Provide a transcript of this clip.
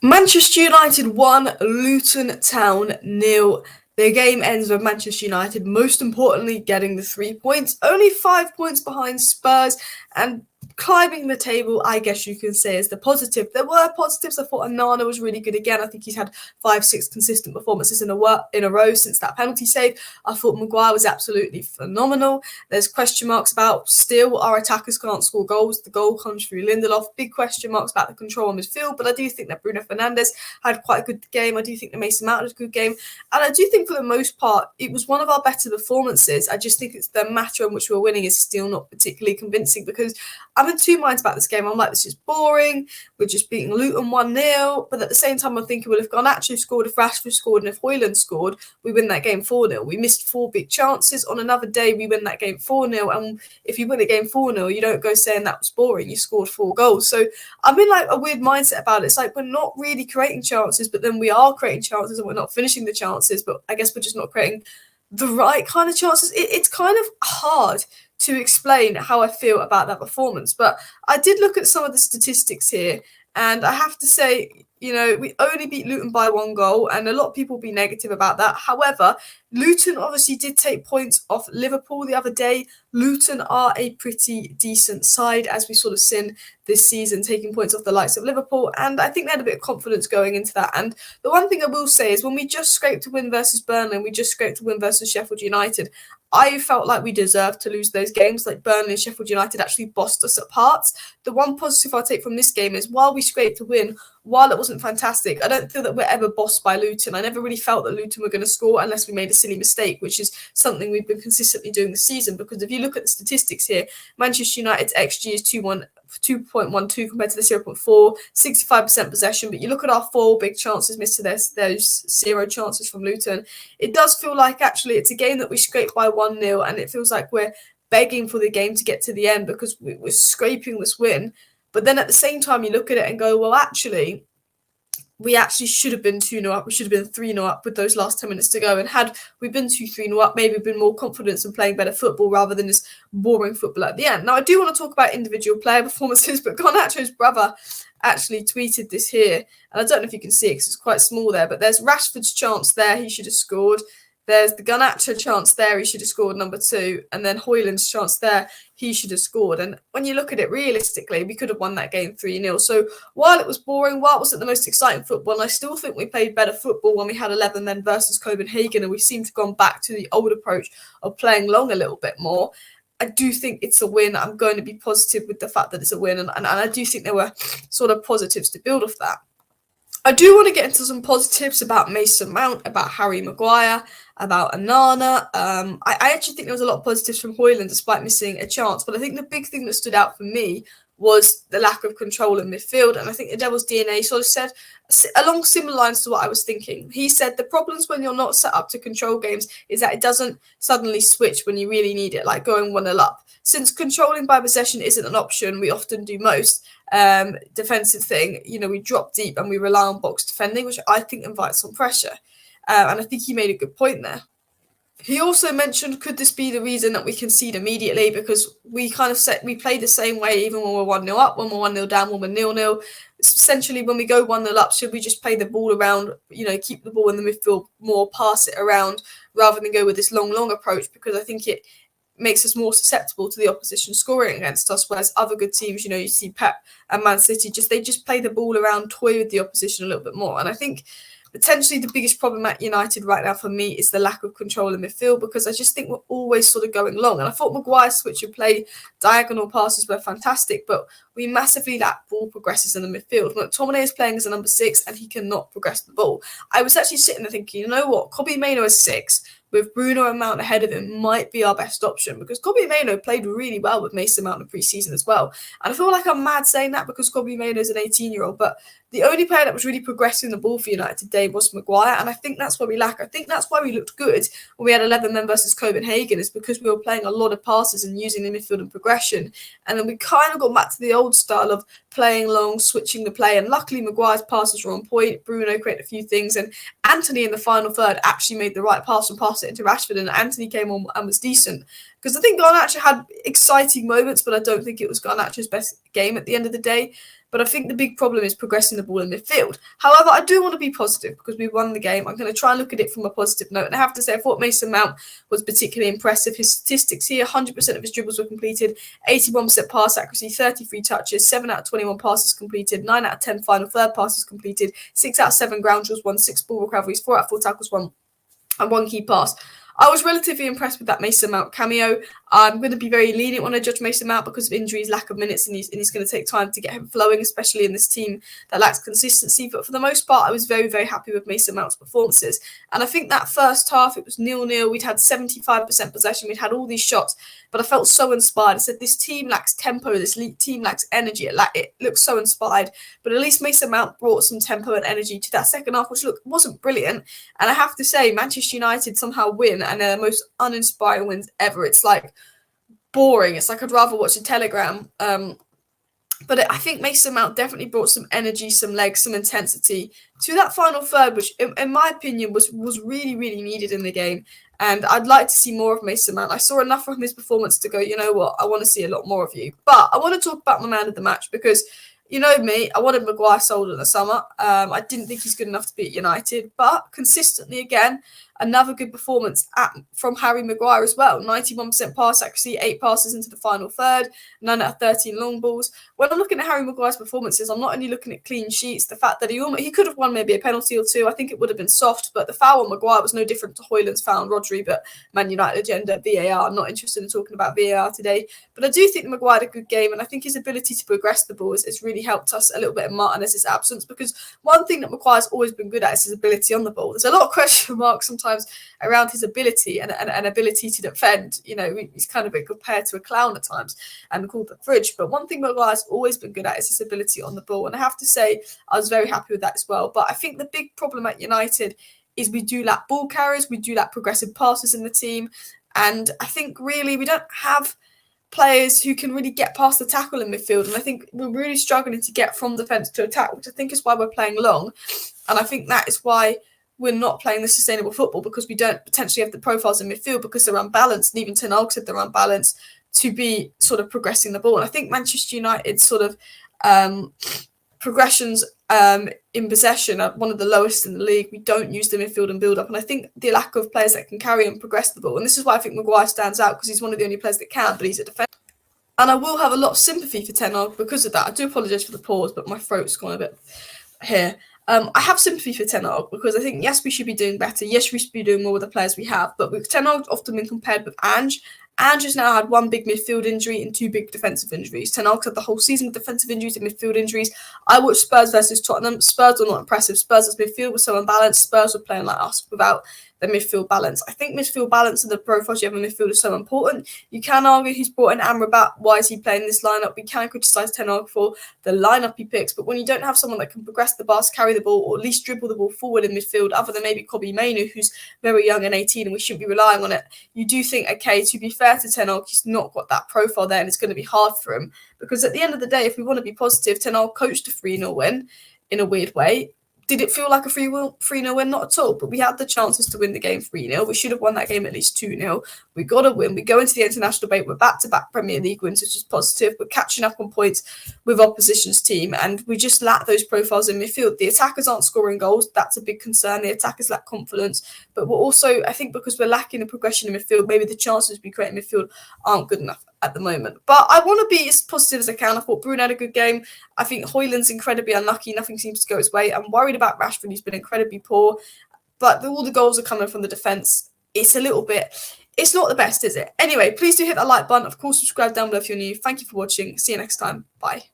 Manchester United 1, Luton Town 0. The game ends with Manchester United, most importantly, getting the 3 points, only 5 points behind Spurs, and climbing the table, I guess you can say, is the positive. There were positives. I thought Onana was really good again. I think he's had 5-6 consistent performances in a row since that penalty save. I thought Maguire was absolutely phenomenal. There's question marks about still our attackers can't score goals. The goal comes through Lindelof. Big question marks about the control on midfield, but I do think that Bruno Fernandes had quite a good game. I do think that Mason Mount had a good game. And I do think for the most part, it was one of our better performances. I just think it's the matter in which we're winning is still not particularly convincing because I'm in two minds about this game. I'm like, this is boring. We're just beating Luton 1-0. But at the same time, I'm thinking, well, if Garnacho scored, if Rashford scored, and if Hojlund scored, we win that game 4-0. We missed 4 big chances. On another day, we win that game 4-0. And if you win the game 4-0, you don't go saying that was boring. You scored 4 goals. So I'm in like a weird mindset about it. It's like we're not really creating chances, but then we are creating chances and we're not finishing the chances. But I guess we're just not creating the right kind of chances. It's kind of hard to explain how I feel about that performance. But I did look at some of the statistics here, and I have to say, we only beat Luton by 1 goal, and a lot of people will be negative about that. However, Luton obviously did take points off Liverpool the other day. Luton are a pretty decent side, as we sort of seen this season, taking points off the likes of Liverpool, and I think they had a bit of confidence going into that. And the one thing I will say is when we just scraped to win versus Burnley, and we just scraped to win versus Sheffield United, I felt like we deserved to lose those games. Like Burnley and Sheffield United actually bossed us at parts. The one positive I'll take from this game is while we scraped to win, while it wasn't fantastic, I don't feel that we're ever bossed by Luton. I never really felt that Luton were going to score unless we made a silly mistake, which is something we've been consistently doing this season. Because if you look at the statistics here, Manchester United's XG is 2.12 compared to the 0.4, 65% possession. But you look at our 4 big chances missed to those 0 chances from Luton. It does feel like actually it's a game that we scraped by 1-0, and it feels like we're begging for the game to get to the end because we're scraping this win. But then at the same time, you look at it and go, well, actually, we actually should have been 2-0 up. We should have been 3-0 up with those last 10 minutes to go. And had we been 2-3-0 up, maybe we've been more confident in playing better football rather than this boring football at the end. Now, I do want to talk about individual player performances, but Garnacho's brother actually tweeted this here. And I don't know if you can see it because it's quite small there, but there's Rashford's chance there. He should have scored. There's the Garnacho chance there, he should have scored number 2. And then Hojlund's chance there, he should have scored. And when you look at it realistically, we could have won that game 3-0. So while it was boring, while it wasn't the most exciting football, and I still think we played better football when we had 11 men versus Copenhagen, and we seem to have gone back to the old approach of playing long a little bit more. I do think it's a win. I'm going to be positive with the fact that it's a win. And I do think there were sort of positives to build off that. I do want to get into some positives about Mason Mount, about Harry Maguire, about Onana. I actually think there was a lot of positives from Hojlund despite missing a chance. But I think the big thing that stood out for me was the lack of control in midfield. And I think the Devil's DNA sort of said, along similar lines to what I was thinking. He said the problems when you're not set up to control games is that it doesn't suddenly switch when you really need it, like going 1-0 up. Since controlling by possession isn't an option, we often do most defensive thing. We drop deep and we rely on box defending, which I think invites some pressure. And I think he made a good point there. He also mentioned, could this be the reason that we concede immediately? Because we play the same way even when we're 1-0 up, when we're 1-0 down, when we're 0-0. Essentially, when we go 1-0 up, should we just play the ball around, keep the ball in the midfield more, pass it around, rather than go with this long approach? Because I think it makes us more susceptible to the opposition scoring against us, whereas other good teams, you see Pep and Man City, they just play the ball around, toy with the opposition a little bit more. And I think potentially the biggest problem at United right now for me is the lack of control in midfield, because I just think we're always sort of going long. And I thought Maguire's switch and play diagonal passes were fantastic, but we massively lack ball progressors in the midfield. McTominay is playing as a number 6 and he cannot progress the ball. I was actually sitting there thinking, you know what, Kobbie Mainoo is 6, with Bruno and Mount ahead of him might be our best option, because Kobbie Mainoo played really well with Mason Mount in pre-season as well. And I feel like I'm mad saying that because Kobbie Mainoo is an 18-year-old, but the only player that was really progressing the ball for United today was Maguire, and I think that's what we lack. I think that's why we looked good when we had 11 men versus Copenhagen, is because we were playing a lot of passes and using the midfield and progression. And then we kind of got back to the old style of playing long, switching the play, and luckily Maguire's passes were on point. Bruno created a few things, and Anthony in the final third actually made the right pass and passed it into Rashford, and Anthony came on and was decent. Because I think Garnacho had exciting moments, but I don't think it was Garnacho's best game at the end of the day. but I think the big problem is progressing the ball in midfield. However, I do want to be positive because we won the game. I'm going to try and look at it from a positive note. And I have to say, I thought Mason Mount was particularly impressive. His statistics here, 100% of his dribbles were completed, 81% pass accuracy, 33 touches, 7 out of 21 passes completed, 9 out of 10 final third passes completed, 6 out of 7 ground duels won, 6 ball recoveries, 4 out of 4 tackles won, and 1 key pass. I was relatively impressed with that Mason Mount cameo. I'm going to be very lenient when I judge Mason Mount because of injuries, lack of minutes, and he's going to take time to get him flowing, especially in this team that lacks consistency. But for the most part, I was very, very happy with Mason Mount's performances. And I think that first half, it was 0-0. We'd had 75% possession. We'd had all these shots, but I felt so inspired. I said, this team lacks tempo. This team lacks energy. It looks so inspired. But at least Mason Mount brought some tempo and energy to that second half, which wasn't brilliant. And I have to say, Manchester United somehow win, and they're the most uninspiring wins ever. It's like boring. It's like I'd rather watch a telegram. But I think Mason Mount definitely brought some energy, some legs, some intensity to that final third, which in my opinion was really, really needed in the game. And I'd like to see more of Mason Mount. I saw enough from his performance to go, you know what, I want to see a lot more of you. But I want to talk about my man of the match because, you know me, I wanted Maguire sold in the summer. I didn't think he's good enough to beat United. But consistently, again, another good performance from Harry Maguire as well. 91% pass accuracy, 8 passes into the final third, 9 out of 13 long balls. When I'm looking at Harry Maguire's performances, I'm not only looking at clean sheets, the fact that he could have won maybe a penalty or two. I think it would have been soft, but the foul on Maguire was no different to Hojlund's foul on Rodri, but Man United agenda, VAR. I'm not interested in talking about VAR today. But I do think Maguire had a good game, and I think his ability to progress the ball has really helped us a little bit in Martinez's absence, because one thing that Maguire's always been good at is his ability on the ball. There's a lot of question marks sometimes around his ability and ability to defend. You know, he's kind of been compared to a clown at times and called the fridge. But one thing Maguire's always been good at is his ability on the ball. And I have to say, I was very happy with that as well. But I think the big problem at United is we do lack ball carriers. We do lack progressive passes in the team. And I think really we don't have players who can really get past the tackle in midfield. And I think we're really struggling to get from defence to attack, which I think is why we're playing long. And I think that is why we're not playing the sustainable football, because we don't potentially have the profiles in midfield because they're unbalanced. And even Ten Hag said they're unbalanced to be sort of progressing the ball. And I think Manchester United's sort of progressions in possession are one of the lowest in the league. We don't use the midfield and build up. And I think the lack of players that can carry and progress the ball. And this is why I think Maguire stands out, because he's one of the only players that can, but he's a defender. And I will have a lot of sympathy for Ten Hag because of that. I do apologise for the pause, but my throat's gone a bit here. I have sympathy for Ten Hag because I think, yes, we should be doing better. Yes, we should be doing more with the players we have. But with Ten Hag often been compared with Ange. Ange has now had one big midfield injury and 2 big defensive injuries. Ten Hag's had the whole season with defensive injuries and midfield injuries. I watched Spurs versus Tottenham. Spurs were not impressive. Spurs' midfield was so unbalanced. Spurs were playing like us without the midfield balance. I think midfield balance and the profiles you have in midfield is so important. You can argue he's brought in Amrabat. Why is he playing this lineup? We can criticise Ten Hag for the lineup he picks, but when you don't have someone that can progress the bus, carry the ball, or at least dribble the ball forward in midfield, other than maybe Kobbie Mainoo, who's very young and 18, and we shouldn't be relying on it, you do think, okay, to be fair to Ten Hag, he's not got that profile there, and it's going to be hard for him. Because at the end of the day, if we want to be positive, Ten Hag coached a 3-0 win in a weird way. Did it feel like a 3-0 win? Not at all. But we had the chances to win the game 3-0. We should have won that game at least 2-0. We got to win. We go into the international break. We're back-to-back Premier League wins, which is positive. We're catching up on points with opposition's team. And we just lack those profiles in midfield. The attackers aren't scoring goals. That's a big concern. The attackers lack confidence. But we're also, I think, because we're lacking the progression in midfield, maybe the chances we create in midfield aren't good enough at the moment. But I want to be as positive as I can. I thought Bruno had a good game. I think Hojlund's incredibly unlucky. Nothing seems to go his way. I'm worried about Rashford. He's been incredibly poor. But all the goals are coming from the defence. It's not the best, is it? Anyway, please do hit that like button. Of course, subscribe down below if you're new. Thank you for watching. See you next time. Bye.